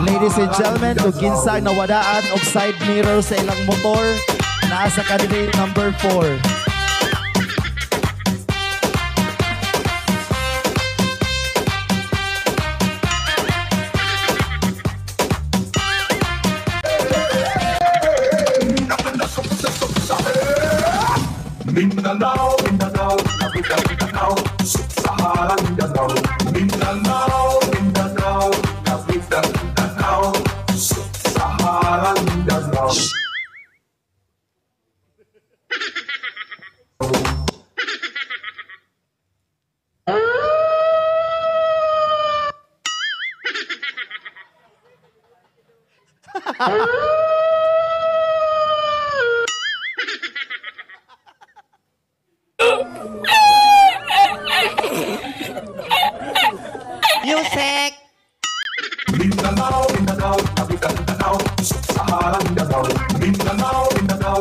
Ladies and gentlemen, kung ginsang nawadaan og side mirror sa ilang motor, nasa candidate number 4. Mindanao, Mindanao, capital Mindanao, Sub-Saharan Mindanao, Mindanao, Mindanao, capital Mindanao, Sub-Saharan Mindanao. Music! Mindanao, Mindanao, capital Mindanao, Sub-Saharan Mindanao, Mindanao, Mindanao.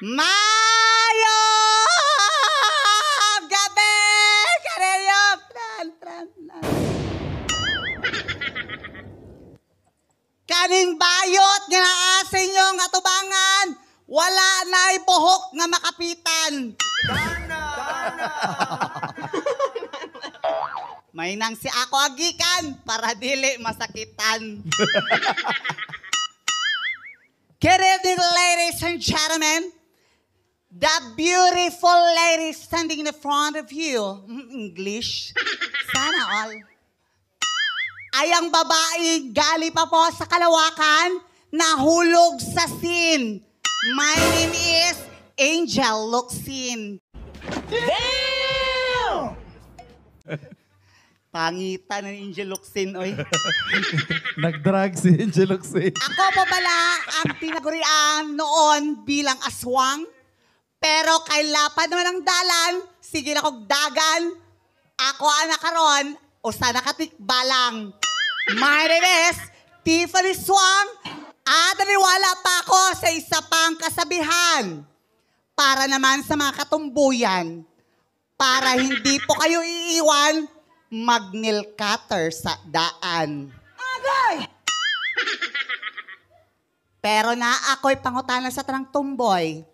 Mayo! Gabi! Karelyo! Plan. Kaning bayot nga naasin yung atubangan, wala na ipuhok nga makapitan. May nang si ako agikan para dili masakitan. Good evening, ladies and gentlemen. The beautiful lady standing in the front of you. English. Sana all. Ay ang babae gali pa po sa kalawakan, nahulog sa scene. My name is Angel Locsin. Damn! Pangitan ng Angel Locsin, oy. Nag-drag si Angel Locsin. Ako po pala ang tinagurian noon bilang aswang. Pero kay lapad naman ang dalan, sige na kog dagan. Ako ang nakaron, o sana katikbalang. My name is Tiffany Swang at naniwala pa ako sa isa pang kasabihan. Para naman sa mga katumbuyan, para hindi po kayo iiwan, mag-nail cutter sa daan. Agay! Pero na ako'y pangutana sa tanang tumboy.